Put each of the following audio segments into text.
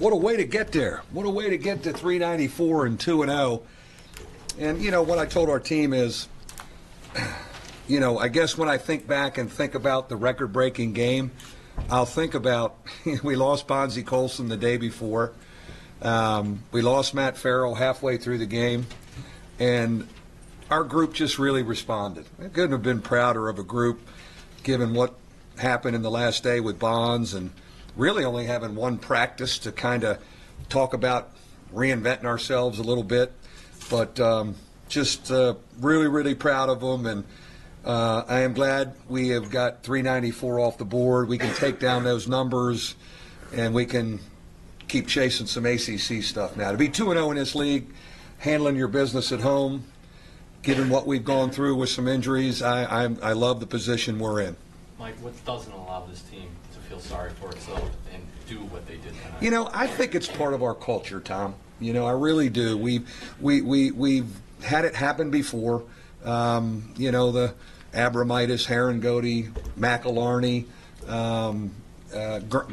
What a way to get there. What a way to get to 394 and 2-0. And, you know, what I told our team is, you know, I guess when I think back and think about the record-breaking game, I'll think about we lost Bonzie Colson the day before. We lost Matt Farrell halfway through the game. And our group just really responded. I couldn't have been prouder of a group given what happened in the last day with Bonds and really only having one practice to kind of talk about reinventing ourselves a little bit. But just really, really proud of them. And I am glad we have got 394 off the board. We can take down those numbers and we can keep chasing some ACC stuff now. To be 2-0 in this league, handling your business at home, given what we've gone through with some injuries, I love the position we're in. Mike, what doesn't allow this team to feel sorry for itself and do what they did tonight? You know, I think it's part of our culture, Tom. You know, I really do. We've had it happen before. You know, the Abramitis, Herringody, McIlharney,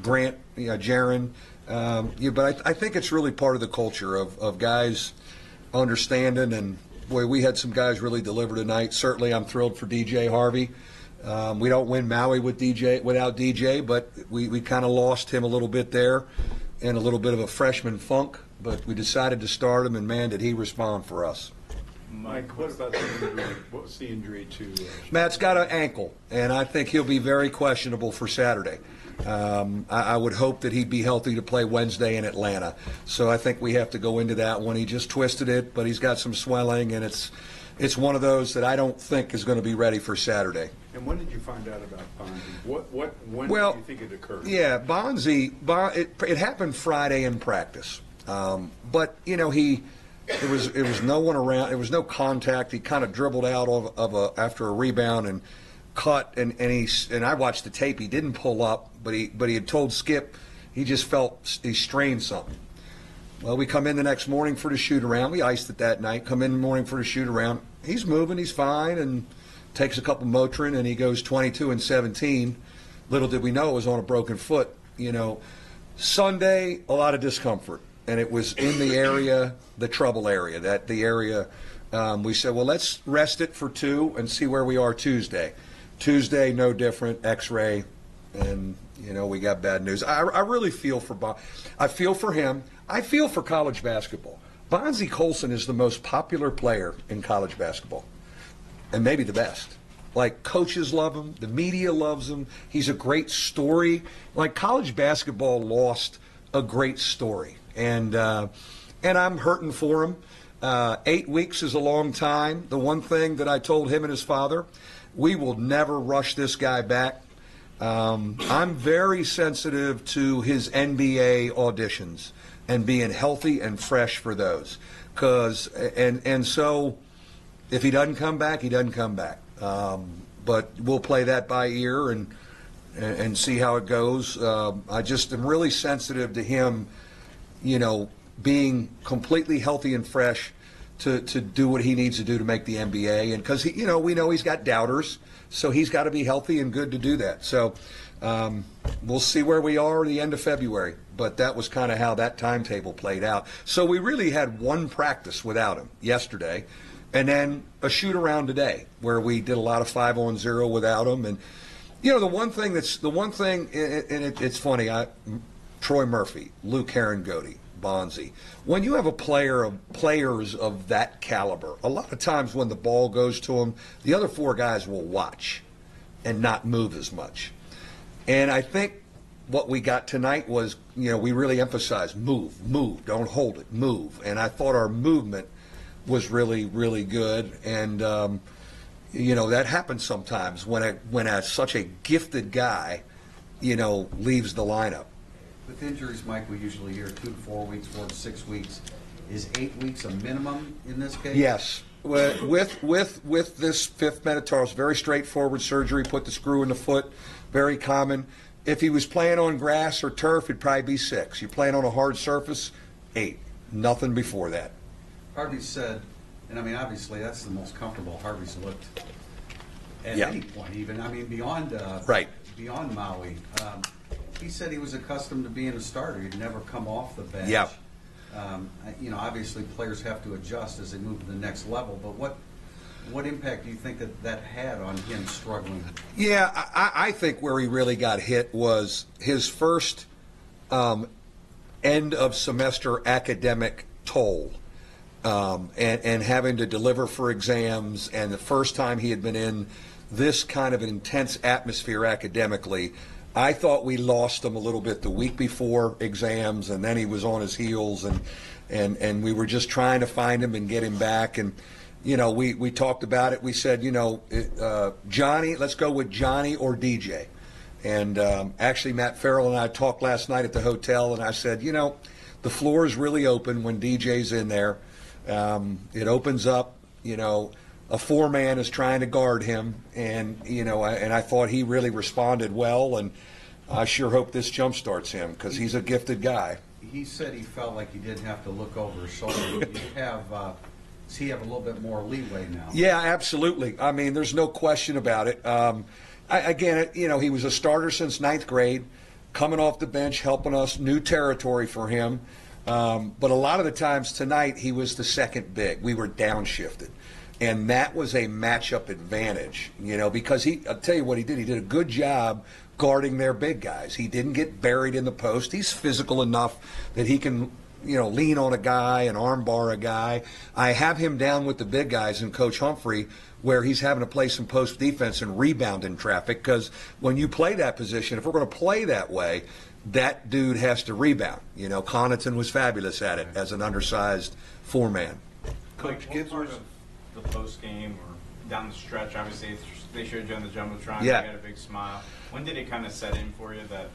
Grant, Jaron. But I think it's really part of the culture of guys understanding. And, boy, we had some guys really deliver tonight. Certainly I'm thrilled for DJ Harvey. We don't win Maui without DJ, but we kind of lost him a little bit there and a little bit of a freshman funk. But we decided to start him, and, man, did he respond for us. Mike, what about the injury? What was the injury to? Matt's got an ankle, and I think he'll be very questionable for Saturday. I would hope that he'd be healthy to play Wednesday in Atlanta. So I think we have to go into that one. He just twisted it, but he's got some swelling, and it's one of those that I don't think is going to be ready for Saturday. And when did you find out about Bonzie? When well, did you think it occurred? Yeah, Bonzie, it happened Friday in practice. But, you know, there was no one around. There was no contact. He kind of dribbled out after a rebound and cut. And I watched the tape. He didn't pull up, but he had told Skip he just felt he strained something. Well, we come in the next morning for the shoot around. We iced it that night. Come in the morning for the shoot around. He's moving. He's fine, and takes a couple Motrin, and he goes 22 and 17. Little did we know it was on a broken foot. You know, Sunday, a lot of discomfort. And it was in the area, the trouble area, we said, well, let's rest it for 2 and see where we are Tuesday. Tuesday, no different, x-ray, and, you know, we got bad news. I really feel for I feel for him. I feel for college basketball. Bonzie Colson is the most popular player in college basketball, and maybe the best. Like, coaches love him. The media loves him. He's a great story. Like, college basketball lost a great story. And I'm hurting for him. 8 weeks is a long time. The one thing that I told him and his father, we will never rush this guy back. I'm very sensitive to his NBA auditions and being healthy and fresh for those. So if he doesn't come back, he doesn't come back. But we'll play that by ear and see how it goes. I just am really sensitive to him, you know, being completely healthy and fresh to do what he needs to do to make the NBA. And because, you know, we know he's got doubters, so he's got to be healthy and good to do that. So we'll see where we are at the end of February. But that was kind of how that timetable played out. So we really had one practice without him yesterday, and then a shoot-around today where we did a lot of 5-on-0 without him. And, you know, the one thing, and it's funny, Troy Murphy, Luke Herringody, Bonzie. When you have players of that caliber, a lot of times when the ball goes to them, the other 4 guys will watch and not move as much. And I think what we got tonight was, you know, we really emphasized move, don't hold it, move. And I thought our movement was really, really good. And, you know, that happens sometimes when such a gifted guy, you know, leaves the lineup. With injuries, Mike, we usually hear 2 to 4 weeks, 4 to 6 weeks. Is 8 weeks a minimum in this case? Yes. With this fifth metatarsal, very straightforward surgery, put the screw in the foot, very common. If he was playing on grass or turf, it'd probably be 6. You're playing on a hard surface, 8. Nothing before that. Harvey said, and I mean, obviously that's the most comfortable Harvey's looked at Yeah. any point, even. I mean, beyond right. beyond Maui. He said he was accustomed to being a starter. He'd never come off the bench. Yeah. You know, obviously players have to adjust as they move to the next level, but what impact do you think that had on him struggling? Yeah, I think where he really got hit was his first end of semester academic toll, and having to deliver for exams, and the first time he had been in this kind of an intense atmosphere academically. I thought we lost him a little bit the week before exams, and then he was on his heels, and we were just trying to find him and get him back. And you know, we talked about it. We said, you know, Johnny, let's go with Johnny or DJ. And actually, Matt Farrell and I talked last night at the hotel, and I said, you know, the floor is really open when DJ's in there. It opens up, you know. A four-man is trying to guard him, and you know, I thought he really responded well, and I sure hope this jumpstarts him because he's a gifted guy. He said he felt like he didn't have to look over his shoulder. Does he have a little bit more leeway now? Yeah, absolutely. I mean, there's no question about it. Again, you know, he was a starter since 9th grade, coming off the bench, helping us, new territory for him. But a lot of the times tonight, he was the second big. We were downshifted. And that was a matchup advantage, you know, because I'll tell you what he did. He did a good job guarding their big guys. He didn't get buried in the post. He's physical enough that he can, you know, lean on a guy and arm bar a guy. I have him down with the big guys and Coach Humphrey where he's having to play some post defense and rebound in traffic because when you play that position, if we're going to play that way, that dude has to rebound. You know, Connaughton was fabulous at it as an undersized four-man. Coach Gibbs. The post game or down the stretch, obviously they showed you on the jumbotron. Yeah. You got a big smile. When did it kind of set in for you that?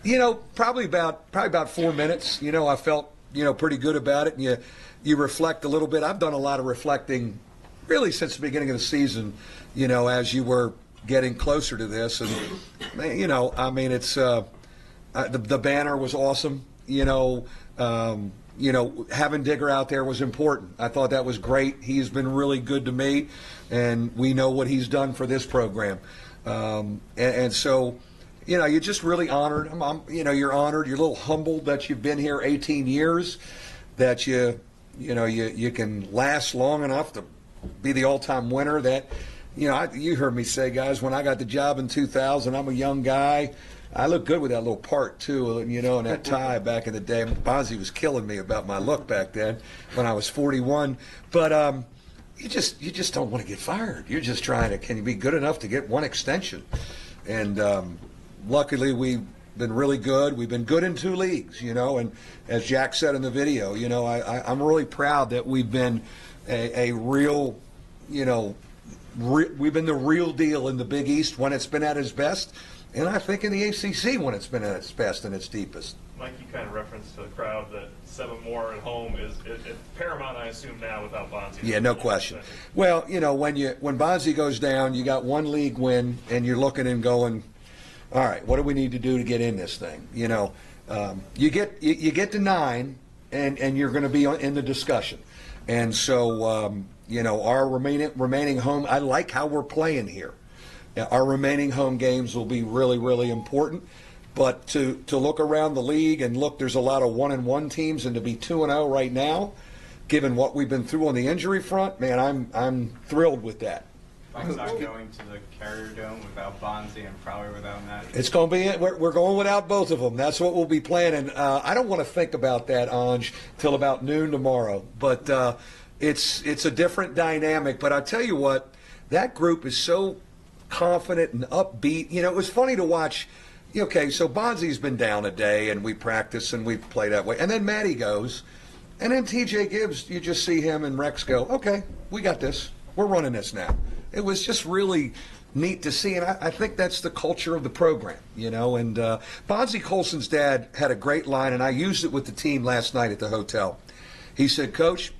You know, probably about 4 minutes. You know, I felt, you know, pretty good about it. And you reflect a little bit. I've done a lot of reflecting, really since the beginning of the season. You know, as you were getting closer to this, and you know, I mean, it's the banner was awesome. You know, having Digger out there was important. I thought that was great. He's been really good to me, and we know what he's done for this program. And so, you know, you're just really honored. You know, you're honored. You're a little humbled that you've been here 18 years, that you can last long enough to be the all-time winner. That, you know, you heard me say, guys, when I got the job in 2000, I'm a young guy. I look good with that little part, too, you know, and that tie back in the day. Bonzi was killing me about my look back then when I was 41. But you just don't want to get fired. You're just trying to, can you be good enough to get one extension? And luckily we've been really good. We've been good in 2 leagues, you know, and as Jack said in the video, you know, I'm really proud that we've been a real, you know, we've been the real deal in the Big East when it's been at its best. And I think in the ACC when it's been at its best and its deepest. Mike, you kind of referenced to the crowd that 7 more at home is paramount, I assume, now without Bonzi. Yeah, no question. Well, you know, when Bonzi goes down, you got 1 league win, and you're looking and going, all right, what do we need to do to get in this thing? You know, you get to 9, and you're going to be in the discussion. And so, you know, our remaining home, I like how we're playing here. Our remaining home games will be really, really important. But to look around the league and look, there's a lot of 1-1 teams, and to be 2-0 right now, given what we've been through on the injury front, man, I'm thrilled with that. Mike's not going to the Carrier Dome without Bonzi and probably without Matt. It's going to be it. We're going without both of them. That's what we'll be planning. I don't want to think about that, Anj, till about noon tomorrow. But it's a different dynamic. But I tell you what, that group is so confident and upbeat. You know, it was funny to watch. Okay, so Bonzi's been down a day, and we practice and we play that way. And then Matty goes, and then TJ Gibbs, you just see him and Rex go, okay, we got this. We're running this now. It was just really neat to see, and I think that's the culture of the program, you know. And Bonzi Colson's dad had a great line, and I used it with the team last night at the hotel. He said, Coach,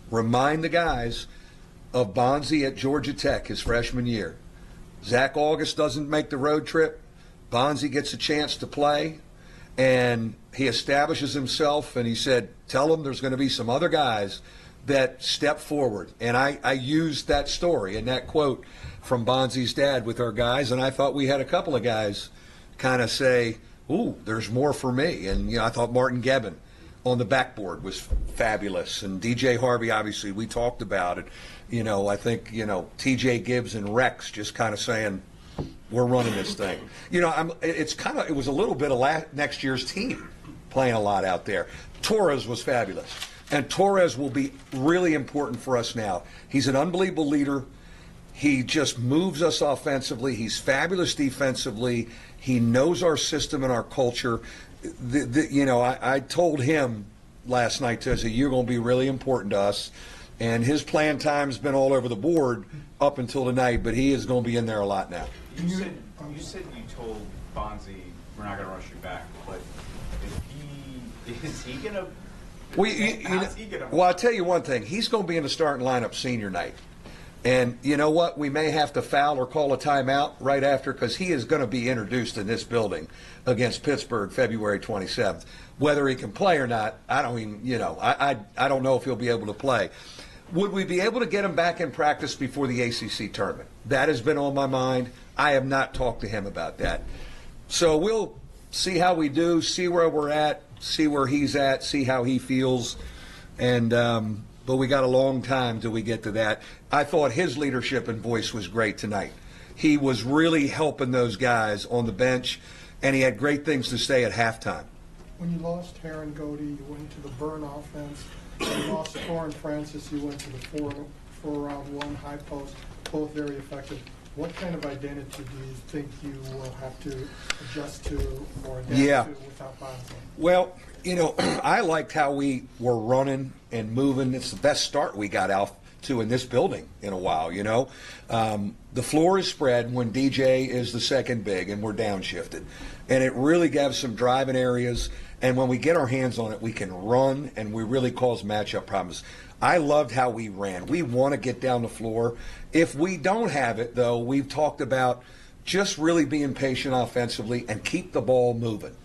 remind the guys of Bonzi at Georgia Tech his freshman year. Zach August doesn't make the road trip. Bonzi gets a chance to play, and he establishes himself, and he said, tell them there's going to be some other guys that step forward. And I used that story and that quote from Bonzi's dad with our guys, and I thought we had a couple of guys kind of say, ooh, there's more for me. And, I thought Martin Gebbin on the backboard was fabulous. And DJ Harvey, obviously, we talked about it. I think, TJ Gibbs and Rex just kind of saying, we're running this thing. It was a little bit of next year's team playing a lot out there. Torres was fabulous. And Torres will be really important for us now. He's an unbelievable leader. He just moves us offensively. He's fabulous defensively. He knows our system and our culture. I told him last night, I said, you're going to be really important to us. And his playing time's been all over the board up until tonight, but he is going to be in there a lot now. You said you told Bonzi we're not going to rush you back, but is he going to? Well, I'll tell you one thing. He's going to be in the starting lineup senior night. And you know what? We may have to foul or call a timeout right after because he is going to be introduced in this building against Pittsburgh February 27th. Whether he can play or not, I don't even, I don't know if he'll be able to play. Would we be able to get him back in practice before the ACC tournament? That has been on my mind. I have not talked to him about that. So we'll see how we do, see where we're at, see where he's at, see how he feels. And but we got a long time till we get to that. I thought his leadership and voice was great tonight. He was really helping those guys on the bench, and he had great things to say at halftime. When you lost Heron Godey, you went to the burn offense. When you lost Torrin Francis, you went to the four-round one high post, both very effective. What kind of identity do you think you will have to adjust to or adapt to without Bonzi? Well, I liked how we were running and moving. It's the best start we got out to in this building in a while, The floor is spread when DJ is the second big and we're downshifted. And it really gives some driving areas. And when we get our hands on it, we can run and we really cause matchup problems. I loved how we ran. We want to get down the floor. If we don't have it, though, we've talked about just really being patient offensively and keep the ball moving.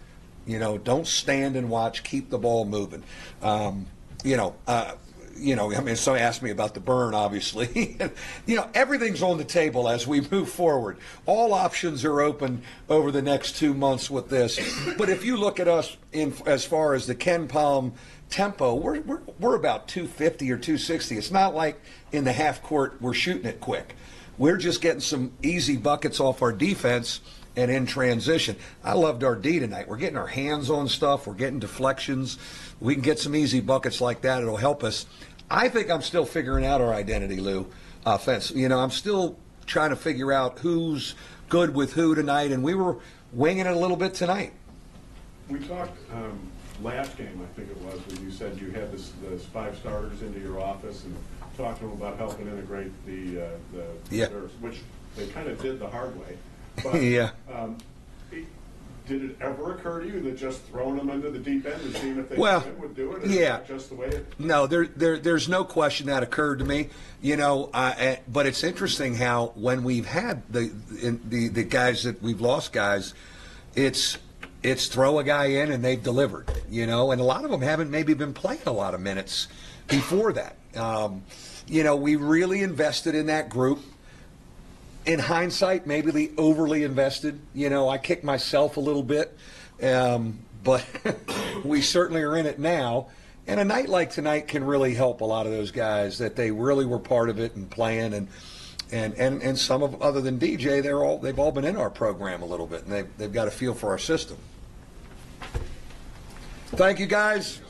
Don't stand and watch. Keep the ball moving. Somebody asked me about the burn, obviously. Everything's on the table as we move forward. All options are open over the next 2 months with this. But if you look at us as far as the Ken Palm tempo, we're about 250 or 260. It's not like in the half court we're shooting it quick. We're just getting some easy buckets off our defense and in transition. I loved our D tonight. We're getting our hands on stuff. We're getting deflections. We can get some easy buckets like that. It'll help us. I think I'm still figuring out our identity, Lou, offense. I'm still trying to figure out who's good with who tonight, and we were winging it a little bit tonight. We talked last game, I think it was, when you said you had this 5 starters into your office and talked to them about helping integrate the reserves, which they kind of did the hard way. But, yeah. Did it ever occur to you that just throwing them into the deep end and seeing if they would do it? Or Yeah. Just the way it. No, there's no question that occurred to me. But it's interesting how when we've had the guys that we've lost, guys, it's throw a guy in and they've delivered. And a lot of them haven't maybe been playing a lot of minutes before that. We really invested in that group. In hindsight, maybe they overly invested. I kicked myself a little bit, but we certainly are in it now. And a night like tonight can really help a lot of those guys that they really were part of it and playing. And some of, other than DJ, they've all been in our program a little bit, and they've got a feel for our system. Thank you, guys.